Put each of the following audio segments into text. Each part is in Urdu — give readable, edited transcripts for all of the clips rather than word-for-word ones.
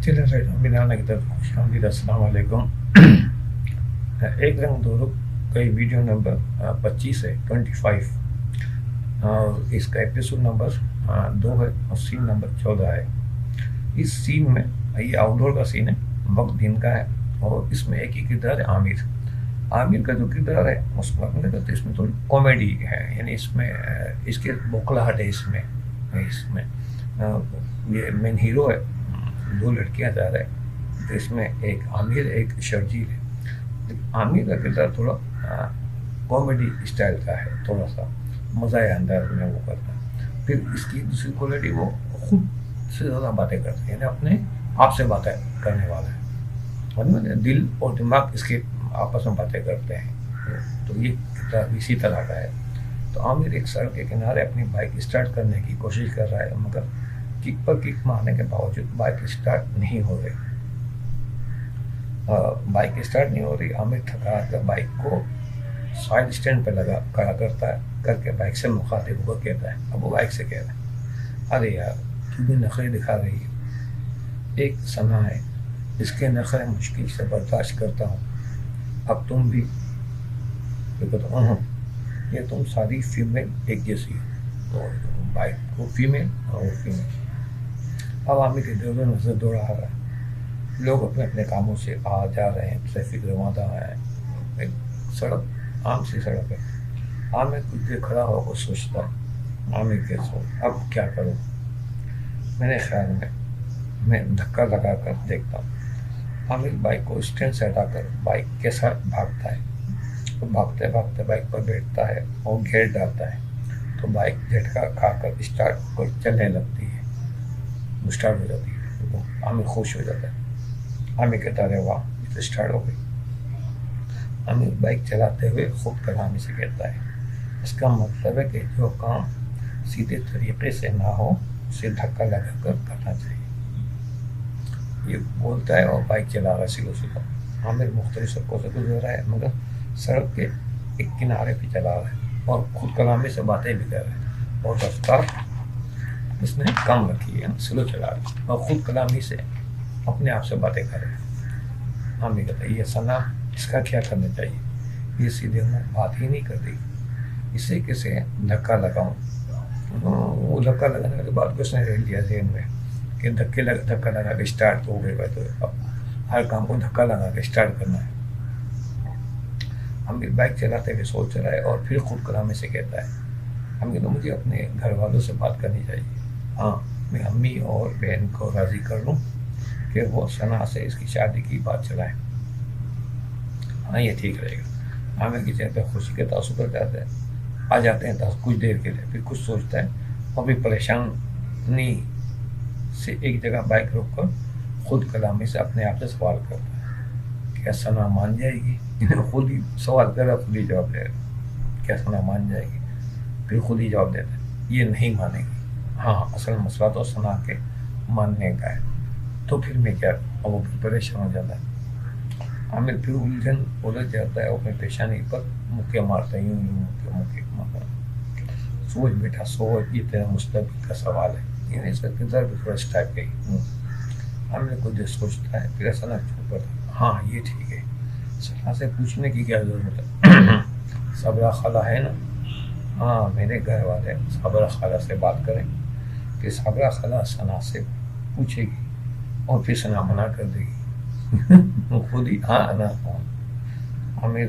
چلے میرانہ کی طرف خوش آمدید، السلام علیکم۔ ایک رنگ دو رخ کئی ویڈیو نمبر 25 ہے 25، اور اس کا ایپیسوڈ نمبر 2 ہے اور سین نمبر 14 ہے۔ اس سین میں یہ آؤٹ ڈور کا سین ہے، وقت دن کا ہے، اور اس میں ایک ہی کردار ہے عامر کا جو کردار ہے اس میں تھوڑی کامیڈی ہے، یعنی اس میں اس کے بوکھلاہٹ ہے۔ اس میں یہ مین ہیرو ہے، 2 لڑکیاں جا رہے ہیں، تو اس میں ایک عامر ایک شرجیل ہے۔ عامر کا کردار تھوڑا کامیڈی اسٹائل کا ہے، تھوڑا سا مزاح انداز میں وہ کرتا ہے۔ پھر اس کی دوسری کوالٹی، وہ خود سے زیادہ باتیں کرتے ہیں، یعنی اپنے آپ سے باتیں کرنے والا ہے، دل اور دماغ اس کے آپس میں باتیں کرتے ہیں۔ تو یہ کردار اسی طرح کا ہے۔ تو عامر ایک سڑک کے کنارے اپنی بائک اسٹارٹ کرنے کی کوشش کر رہا ہے، مگر کک پر کک مارنے کے باوجود بائک اسٹارٹ نہیں ہو رہی۔ عامر تھکا کر بائک کو سائڈ اسٹینڈ پہ کھڑا کرتا ہے، کر کے بائک سے مخاطب ہو کر کہتا ہے، اب وہ بائک سے کہہ رہا ہے، ارے یار تو بھی نخرے دکھا رہی ہے، ایک ثنا ہے، اس کے نخرے مشکل سے برداشت کرتا ہوں، اب تم بھی۔ کہتا ہوں یہ تم ساری فیمیل ایک جیسی ہو، اور بائک کو فیمیل اور وہ فیمیل۔ اب عامر ادھر ادھر نظر دوڑا رہا ہے، لوگ اپنے اپنے کاموں سے آ جا رہے ہیں، ٹریفک روادہ ہے، ایک سڑک عام سی سڑک ہے۔ عامر کچھ دیر کھڑا ہو کر سوچتا ہے، عامر کے سوچ اب کیا کروں؟ میرے خیال میں دھکا لگا کر دیکھتا ہوں۔ عامر بائک کو اسٹینڈ سے ہٹا کر بائک کے ساتھ بھاگتا ہے، بھاگتے بھاگتے بائک پر بیٹھتا ہے اور گیئر ڈالتا ہے، تو بائک جھٹکا کھا کر اسٹارٹ ہو کر چلنے لگتی ہے، اسٹارٹ ہو جاتی ہے۔ تو عامر خوش ہو جاتا ہے، عامر کہتا ہے واہ یہ تو اسٹارٹ ہو گئی۔ عامر بائک چلاتے ہوئے خود کلامی سے کہتا ہے، اس کا مطلب ہے کہ جو کام سیدھے طریقے سے نہ ہو اسے دھکا لگا کر کرنا چاہیے۔ یہ بولتا ہے اور بائک چلا رہا ہے سیدھا سیدھا۔ عامر مختلف سڑکوں سے گزر رہا ہے، مگر سڑک کے ایک کنارے پہ چلا رہا ہے اور خود کلامی سے باتیں بھی کر رہا ہے، اور رفتار اس نے کم رکھی ہے، سلو چلا رہا ہے اور خود کلامی سے اپنے آپ سے باتیں کر رہے ہیں۔ عامر کہتا ہے یہ ثنا، اس کا کیا کرنا چاہیے؟ یہ سیدھے منہ بات ہی نہیں کر رہی، اسے کیسے دھکا لگاؤں؟ وہ دھکا لگانے کے بعد اس نے رہ لیا ذہن میں کہ دھکا لگا کے اسٹارٹ ہو گئے، تو اب ہر کام کو دھکا لگا کے اسٹارٹ کرنا ہے۔ عامر بائک چلاتے ہوئے سوچ رہا ہے اور پھر خود کلامی سے کہتا ہے، عامر تو مجھے اپنے گھر والوں سے بات کرنی چاہیے، ہاں میں امی اور بہن کو راضی کر لوں کہ وہ ثنا سے اس کی شادی کی بات چلائیں، ہاں یہ ٹھیک رہے گا۔ عامر کی چہرے پہ خوشی کے تاثر آ جاتے ہیں کچھ دیر کے لیے، پھر کچھ سوچتا ہے اور بھی پریشانی سے ایک جگہ بائک روک کر خود کلامی سے اپنے آپ سے سوال کرتا ہے، کیا ثنا مان جائے گی؟ خود ہی سوال کر رہا، خود ہی جواب دے رہا، کیا ثنا مان جائے گی؟ پھر خود ہی جواب دیتا ہے، یہ نہیں مانے گی، ہاں اصل مسئلہ تو ثنا کے ماننے کا ہے، تو پھر میں کیا؟ اور وہ پھر پریشان ہو جاتا ہے۔ عامر پھر الجھ جاتا ہے اور اپنی پیشانی پر مکے مارتا ہے، یوں مکے مارتا ہے، سوچ بیٹا سوچ، یہ تیرا مستقبل کا سوال ہے، یعنی اس کا کردار بھی تھوڑا اس ٹائپ کا ہی۔ عامر کچھ دیر سوچتا ہے، پھر ثنا چپ پڑتا ہے، ہاں یہ ٹھیک ہے، ثنا سے پوچھنے کی کیا ضرورت ہے؟ صبرا خالہ ہے نا، ہاں میرے گھر والے صبرا خالہ سے بات کریں کہ صبرا خالہ ثنا سے پوچھے گی اور پھر ثنا منع کر دے گی، خود ہی ہاں نا۔ عامر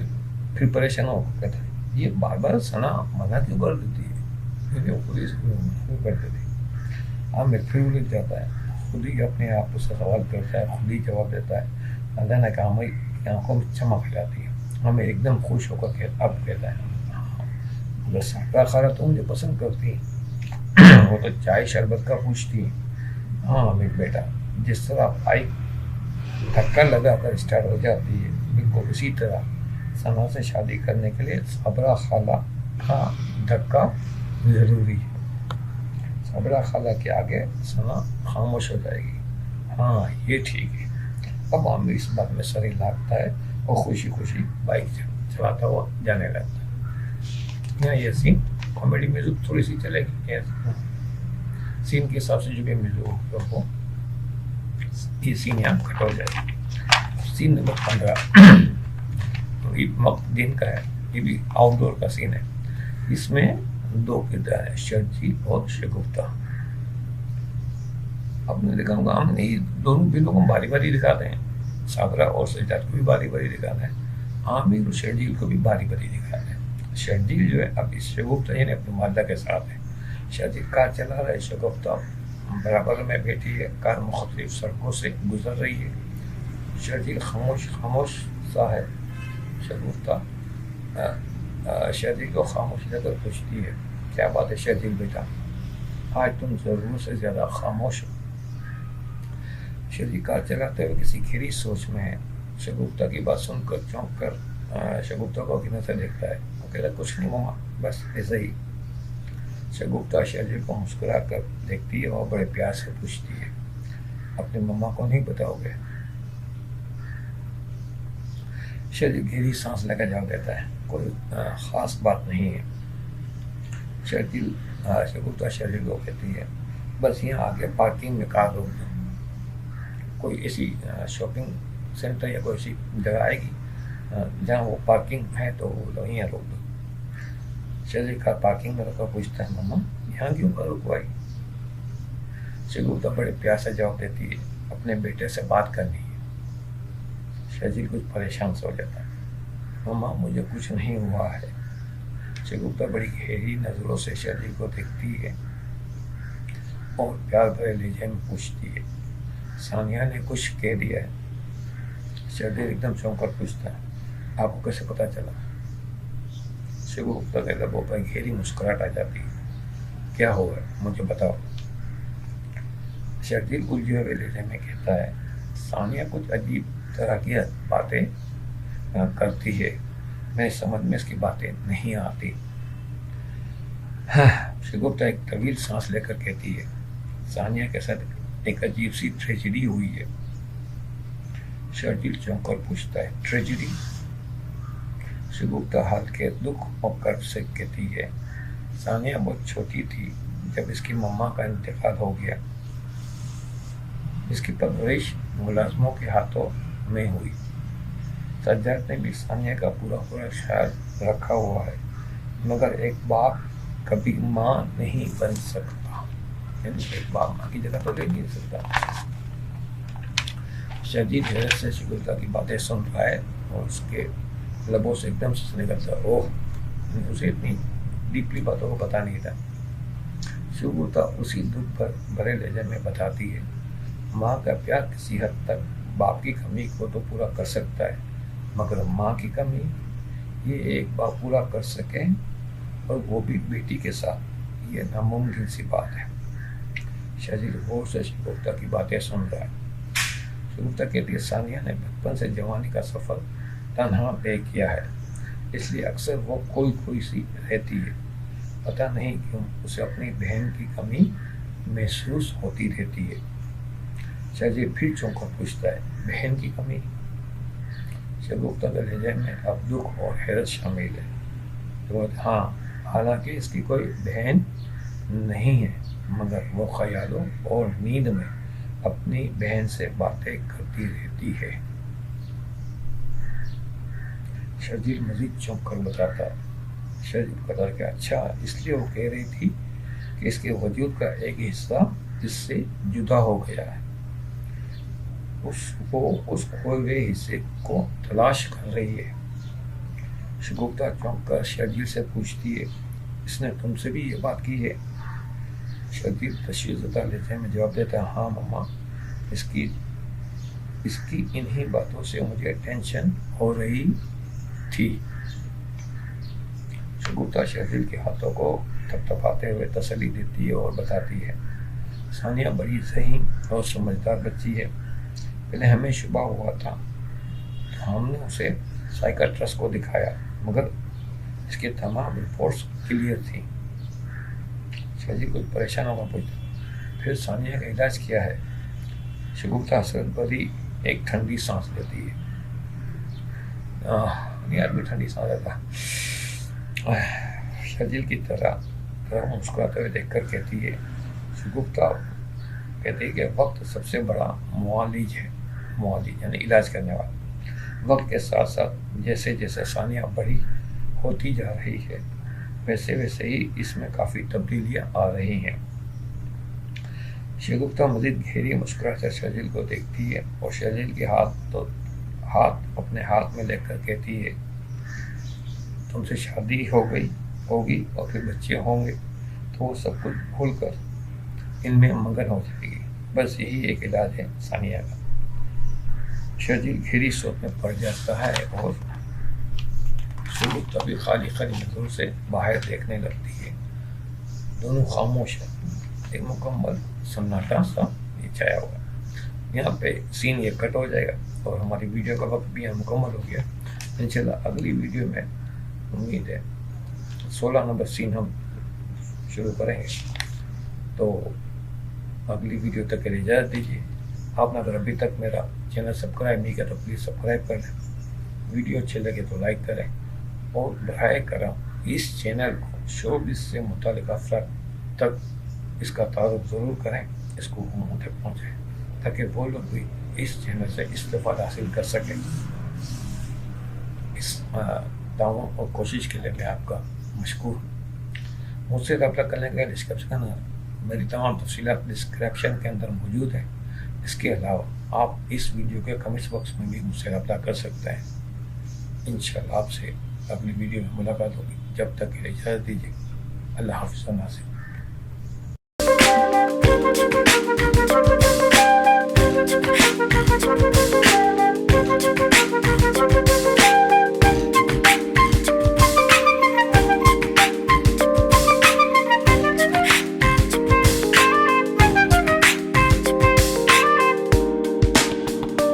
پھر پریشان ہو کہتا ہے، یہ بار بار ثنا منع کیوں کر دیتی ہے؟ خود ہی سے منع کر دیتی ہے۔ عامر پھر الجھ جاتا ہے، خود ہی اپنے آپ سے سوال کرتا ہے، خود ہی جواب دیتا ہے، اللہ نے کہا عامر کی آنکھوں میں چمک جاتی ہے۔ عامر ایک دم خوش ہو کر اب کہتا ہے، اگر صبرا خالہ تو مجھے پسند کرتی، وہ تو چائے شربت کا پوچھتی، ہاں عامر بیٹا جس طرح بائک دھکا لگا کر اسٹارٹ ہو جاتی ہے، بالکل اسی طرح ثنا سے شادی کرنے کے لیے صبرا خالہ کا دھکا ضروری ہے۔ صبرا خالہ کے آگے ثنا خاموش ہو جائے گی، ہاں یہ ٹھیک ہے۔ اب عامر اس بات میں سر ہلاتا ہے اور خوشی خوشی بائک چلاتا ہوا جانے لگتا ہے۔ یہاں یہ سین کامیڈی میوزک تھوڑی سی چلے گی، سین کے حساب سے جو بھی میوزک ہو یہ سین یہاں کٹ ہو جائے. سین نمبر 15 دن کا ہے. یہ بھی آؤٹ ڈور کا سین ہے. اس میں دو کردار ہیں, شرجیل اور شگفتہ. آپ نے دیکھا ہوگا ہم نے دونوں بینوں کو باری باری دکھاتے ہیں. ساگرا اور سجاد کو بھی باری باری دکھاتے ہیں. عامر اور شرجیل کو بھی باری باری دکھاتے ہیں. شرجیل جو ہے اب اس شگفتہ یعنی اپنی والدہ کے ساتھ ہے. شرجیل کار چلا رہا ہے, شگفتہ برابر میں بیٹھی ہے. کار مختلف سڑکوں سے گزر رہی ہے. شرجیل خاموش سا ہے. شگفتہ شرجیل کو خاموش نظر پوچھتی ہے, کیا بات ہے شرجیل بیٹا, آج تم ضرورت سے زیادہ خاموش ہو. شرجیل کار چلاتے ہوئے کسی گہری سوچ میں ہے. شگفتہ کی بات سن کر چونک کر شگفتہ کو اپنی نظر دیکھتا ہے. وہ کہتا ہے کچھ نہیں ماما, بس ایسے ہی. شگفتہ شرجیل کو مسکرا کر دیکھتی ہے اور بڑے پیار سے پوچھتی ہے, اپنے مما کو نہیں بتاؤ گے؟ شرجیل گہری سانس لے کر جواب دیتا ہے, کوئی خاص بات نہیں ہے. شگفتہ شرجیل کو کہتی ہے, بس یہاں آگے پارکنگ میں کار روک دو. کوئی ایسی شاپنگ سینٹر یا کوئی ایسی جگہ آئے گی جہاں وہ پارکنگ ہے تو وہ یہاں روک دو. شرجیل کار پارکنگ میں رکھا پوچھتا ہے, مما یہاں کیوں کار رکوائی؟ شگفتہ بڑے پیار سے جواب دیتی ہے, اپنے بیٹے سے بات کرنی ہے. شرجیل کچھ پریشان سے ہو جاتا ہے, مما مجھے کچھ نہیں ہوا ہے. شگفتہ بڑی گہری نظروں سے شرجیل کو دیکھتی ہے اور پیار بھرے لہجے میں پوچھتی ہے, ثانیہ نے کچھ کہہ دیا ہے؟ شرجیل ایک دم چونک کر پوچھتا ہے, آپ کو کیسے پتا چلا؟ شگفتہ کے لبوں پر گہری مسکراہٹ آ جاتی ہے, کیا ہوا مجھے بتاؤ. شرجیل الجھے ہوئے لہجے میں کہتا ہے, ثانیہ کچھ عجیب طرح کی باتیں کرتی ہے, میں سمجھ میں اس کی باتیں نہیں آتی. شگفتہ ایک طویل سانس لے کر کہتی ہے, ثانیہ کے ساتھ ایک عجیب سی ٹریجڈی ہوئی ہے. شرجیل چونک کر پوچھتا ہے, ٹریجڈی؟ شگفتہ ہلکے دکھ اور کرب سے کہتی ہے, ثانیہ بہت چھوٹی تھی جب اس کی مما کا انتقال ہو گیا. اس کی پرورش ملازموں کے ہاتھوں میں ہوئی. سجاد نے بھی ثانیہ کا پورا خیال رکھا ہوا ہے, مگر ایک باپ کبھی ماں نہیں بن سکتا. یعنی ایک باپ ماں کی جگہ تو لے نہیں سکتا. شرجیل حیرت سے شگفتہ کی باتیں سن رہا ہے اور اس کے لبوں سے ایک دم سے نکلتا ہے, اوہ, اسے اتنی ڈیپلی باتوں کو پتا نہیں تھا. شگفتہ اسی دکھ بھرے لہجے میں بتاتی ہے, ماں کا پیار کسی حد تک باپ کی کمی کو تو پورا کر سکتا ہے, مگر ماں کی کمی یہ ایک باپ پورا کر سکے اور وہ بھی بیٹی کے ساتھ, یہ ناممکن سی بات ہے. شرجیل غور سے شگفتہ کی باتیں سن رہا ہے. شگفتہ کہتی ہے, ثانیہ نے بچپن سے جوانی کا سفر تنہا طے کیا ہے, اس لیے اکثر وہ کھوئی سی رہتی ہے. پتہ نہیں کیوں اسے اپنی بہن کی کمی محسوس ہوتی رہتی ہے. شرجیل پھر چونک کر پوچھتا ہے, بہن کی کمی؟ شگفتہ کے لہجے میں اب دکھ اور حیرت شامل ہے. ہاں, حالانکہ اس کی کوئی بہن نہیں ہے, مگر وہ خیالوں اور نیند میں اپنی بہن سے باتیں کرتی رہتی ہے. شرجیل مزید چونک کر بتاتا ہے. شرجیل بتا کہ اچھا, اس لیے وہ کہہ رہی تھی کہ اس کے وجود کا ایک حصہ اس سے جدا ہو گیا ہے, اس کھوئے ہوئے حصے کو تلاش کر رہی ہے. شگفتہ چونک کر شرجیل سے پوچھتی ہے, اس نے تم سے بھی یہ بات کی ہے؟ شرجیل تشویش زدہ لہجے میں جواب دیتا ہے, ہاں مما, اس کی انہی باتوں سے مجھے ٹینشن ہو رہی تھی. شگفتہ شرجیل کے ہاتھوں کو تھپتھپاتے ہوئے تسلی دیتی ہے اور بتاتی ہے, ثانیہ بڑی ذہین اور سمجھدار بچی ہے. پہلے ہمیں شبہ ہوا تھا تو ہم نے اسے سائیکٹرسٹ کو دکھایا, مگر اس کی تمام رپورٹس کلیئر تھیں. شرجیل کچھ پریشان ہوگا پوچھتا, پھر ثانیہ کا علاج کیا ہے؟ شگفتہ حسرت بھری ایک ٹھنڈی سانس لیتی ہے. آدمی ٹھنڈی سانس لیتا. شرجیل کی طرح مسکراتے ہوئے دیکھ کر کہتی ہے, شگفتہ کہتے ہیں کہ وقت سب سے بڑا معالج ہے، معالج یعنی علاج کرنے والا۔ وقت کے ساتھ ساتھ جیسے جیسے ثانیہ بڑی ہوتی جا رہی ہے ویسے ویسے ہی اس میں کافی تبدیلیاں آ رہی ہیں۔ شگفتہ مزید گہری مسکراہٹ سے شرجیل کو دیکھتی ہے اور شرجیل کے ہاتھ اپنے ہاتھ میں لے کر کہتی ہے تم سے شادی ہوگی اور پھر بچے ہوں گے تو وہ سب کچھ بھول کر ان میں مگن ہو جائے گی، بس یہی ایک علاج ہے ثانیہ کا۔ شرجیل گہری سوچ میں پڑ جاتا ہے اور شگفتہ بھی خالی نظروں سے باہر دیکھنے لگتی ہے۔ دونوں خاموش ہیں، ایک مکمل سناٹا سا یہ چھایا ہوا ہے۔ یہاں پہ سین یہ کٹ ہو جائے گا اور ہماری ویڈیو کا وقت بھی یہاں مکمل ہو گیا۔ انشاءاللہ اگلی ویڈیو میں امید ہے 16 نمبر سین ہم شروع کریں گے، تو اگلی ویڈیو تک کے لیے اجازت دیجیے۔ آپ نے اگر ابھی تک میرا چینل سبسکرائب نہیں کیا تو پلیز سبسکرائب کر لیں، ویڈیو اچھے لگے تو لائک کریں اور براہ کرم اس چینل کو شوبز سے متعلق افراد تک اس کا تعارف ضرور کریں، اس کو ان تک پہنچائیں تاکہ وہ لوگ بھی اس چینل سے استفادہ حاصل کر سکیں۔ اس تعاون اور کوشش کے لیے میں آپ کا مشکور ہوں۔ مجھ سے رابطہ کرنے کا ڈسکرپشن میری تمام تفصیلات ڈسکرپشن کے اندر موجود ہیں۔ اس کے علاوہ آپ اس ویڈیو کے کمنٹس باکس میں بھی مجھ سے رابطہ کر سکتے ہیں۔ انشاءاللہ آپ سے اگلی ویڈیو میں ملاقات ہوگی، جب تک کے لیے اجازت دیجیے۔ اللہ حافظ و ناصر۔